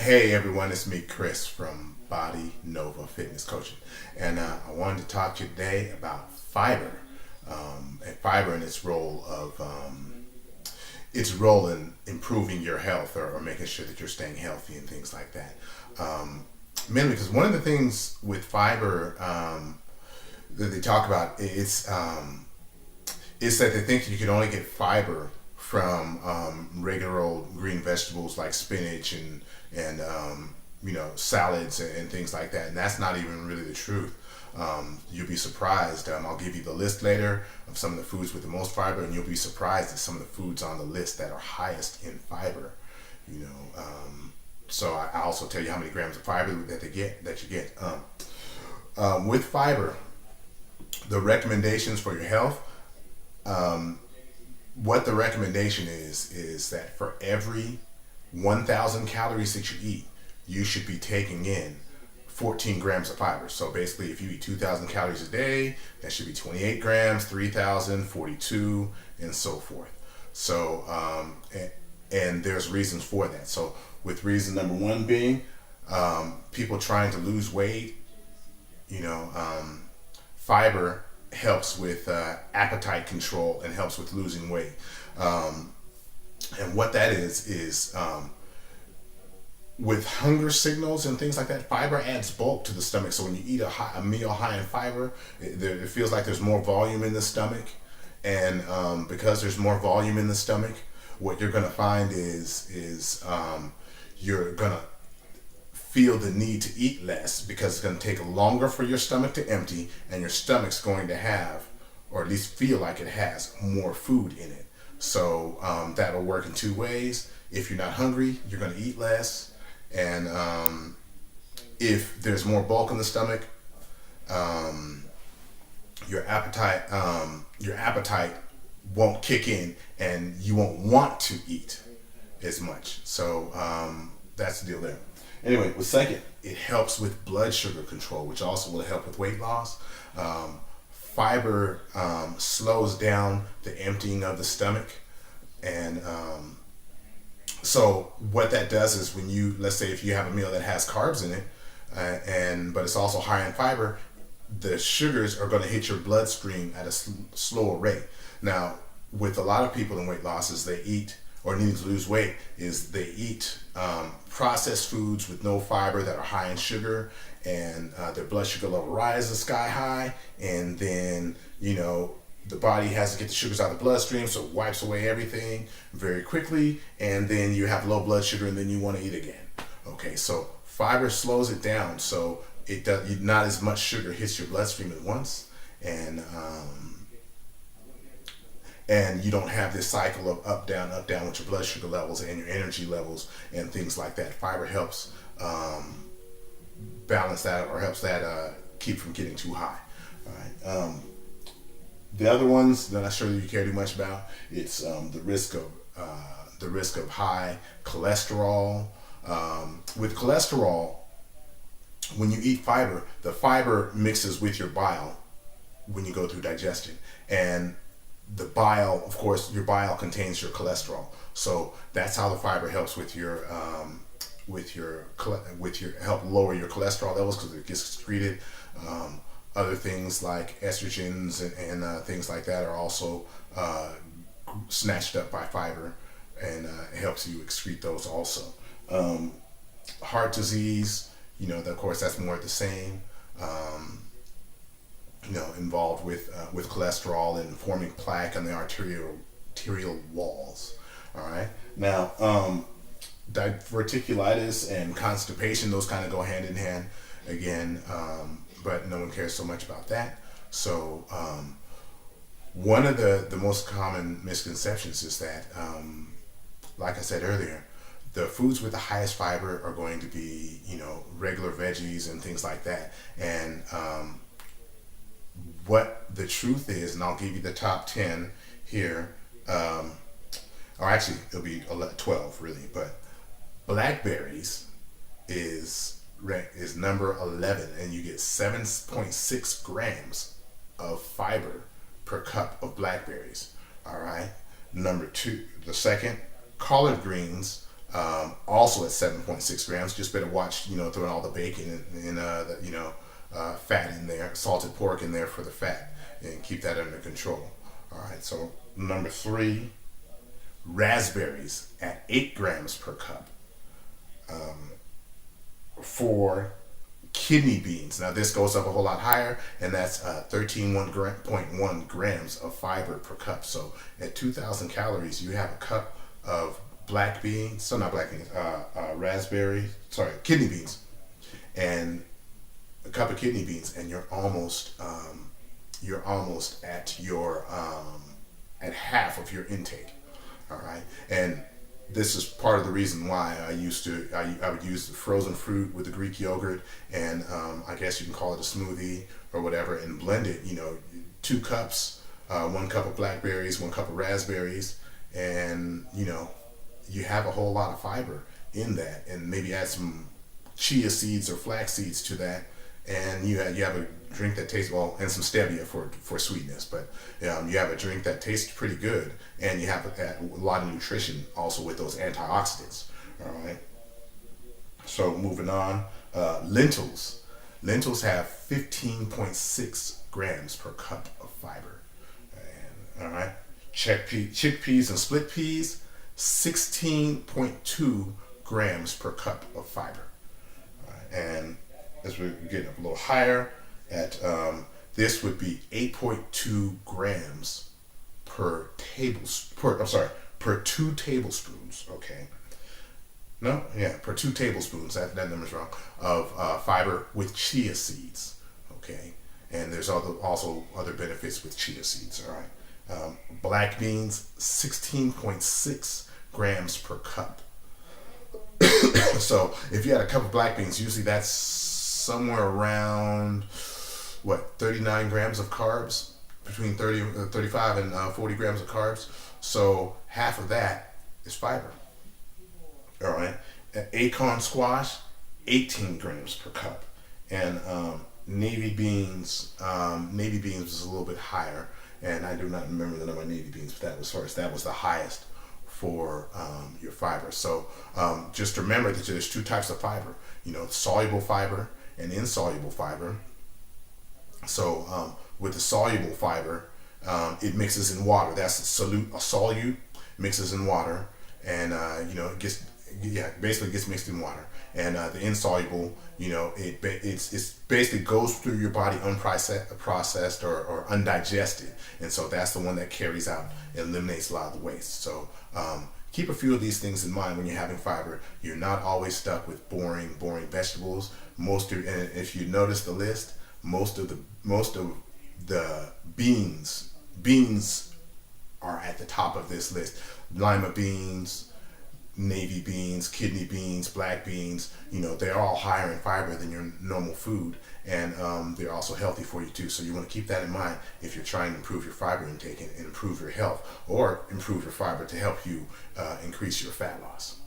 Hey everyone, it's me, Chris from Body Nova Fitness Coaching, and I wanted to talk to you today about fiber, and fiber and its role in improving your health or making sure that you're staying healthy and things like that. Mainly because one of the things with fiber that they talk about is that they think you can only get fiber from regular old green vegetables like spinach and salads and things like that, and that's not even really the truth. You'll be surprised. I'll give you the list later of some of the foods with the most fiber, and you'll be surprised at some of the foods on the list that are highest in fiber. You know, so I also tell you how many grams of fiber that you get. With fiber, the recommendations for your health. What the recommendation is that for every 1,000 calories that you eat, you should be taking in 14 grams of fiber. So basically, if you eat 2,000 calories a day, that should be 28 grams, 3,000, 42, and so forth. So, and there's reasons for that. So, with reason number one being people trying to lose weight, fiber helps with appetite control and helps with losing weight. And what that is with hunger signals and things like that, fiber adds bulk to the stomach. So when you eat a meal high in fiber, it feels like there's more volume in the stomach. And because there's more volume in the stomach, what you're going to find is you're going to feel the need to eat less because it's going to take longer for your stomach to empty, and your stomach's going to have, or at least feel like it has, more food in it. So that'll work in two ways. If you're not hungry, you're going to eat less, and if there's more bulk in the stomach, your appetite won't kick in, and you won't want to eat as much. So that's the deal there. Anyway, with second, it helps with blood sugar control, which also will help with weight loss. Fiber slows down the emptying of the stomach, and so what that does is when let's say if you have a meal that has carbs in it, but it's also high in fiber, the sugars are going to hit your bloodstream at a slower rate. Now, with a lot of people in weight losses, they eat, or needing to lose weight, is they eat processed foods with no fiber that are high in sugar, and their blood sugar level rises sky high, and then the body has to get the sugars out of the bloodstream, so it wipes away everything very quickly, and then you have low blood sugar, and then you want to eat again. Okay, so fiber slows it down, so not as much sugar hits your bloodstream at once, and you don't have this cycle of up down with your blood sugar levels and your energy levels and things like that. Fiber helps balance that, or helps that keep from getting too high. All right. The other ones that I'm sure you care too much about, it's the risk of high cholesterol. With cholesterol, when you eat fiber, the fiber mixes with your bile when you go through digestion, and the bile, of course, your bile contains your cholesterol. So that's how the fiber helps with your help lower your cholesterol levels, because it gets excreted. Other things like estrogens and things like that are also snatched up by fiber, and it helps you excrete those also. Heart disease, of course, that's more of the same. Involved with cholesterol and forming plaque on the arterial walls. All right. Now, diverticulitis and constipation, those kind of go hand in hand again, but no one cares so much about that. So one of the most common misconceptions is that, like I said earlier, the foods with the highest fiber are going to be, regular veggies and things like that. And what the truth is, and I'll give you the top 10 here, or actually it'll be 12 really, but blackberries is number 11, and you get 7.6 grams of fiber per cup of blackberries. All right. Number two, the second, collard greens also at 7.6 grams. Just better watch, throwing all the bacon and fat in there, salted pork in there for the fat, and keep that under control. All right, so number 3, raspberries at 8 grams per cup. 4, kidney beans. Now this goes up a whole lot higher, and that's 13.1 grams of fiber per cup. So at 2,000 calories, you have a cup of black beans, so not black beans, kidney beans, and a cup of kidney beans, and you're almost at your at half of your intake. All right, and this is part of the reason why I would use the frozen fruit with the Greek yogurt, and I guess you can call it a smoothie or whatever, and blend it. 2 cups, 1 cup of blackberries, 1 cup of raspberries, and you have a whole lot of fiber in that, and maybe add some chia seeds or flax seeds to that, and you have a drink that tastes well, and some stevia for sweetness. But you have a drink that tastes pretty good, and you have a lot of nutrition also with those antioxidants. All right. So moving on, lentils. Lentils have 15.6 grams per cup of fiber. And, all right. Chickpeas and split peas, 16.2 grams per cup of fiber. All right. And as we're getting up a little higher, at this would be 8.2 grams per 2 tablespoons. Okay. Per 2 tablespoons. That number's wrong. Of fiber with chia seeds. Okay. And there's also other benefits with chia seeds. All right. Black beans, 16.6 grams per cup. So if you had a cup of black beans, usually that's somewhere around 39 grams of carbs, between 35 and 40 grams of carbs. So half of that is fiber. All right. Acorn squash, 18 grams per cup, and navy beans. Navy beans was a little bit higher, and I do not remember the number of navy beans, but that was the highest for your fiber. So just remember that there's 2 types of fiber. Soluble fiber and insoluble fiber. So with the soluble fiber, it mixes in water. That's a solute mixes in water, and it basically gets mixed in water. And the insoluble, it's basically goes through your body unprocessed or undigested, and so that's the one that carries out and eliminates a lot of the waste. So keep a few of these things in mind when you're having fiber. You're not always stuck with boring vegetables. And if you notice the list, most of the beans are at the top of this list. Lima beans, navy beans, kidney beans, black beans, they're all higher in fiber than your normal food, and they're also healthy for you too. So you want to keep that in mind if you're trying to improve your fiber intake and improve your health, or improve your fiber to help you increase your fat loss.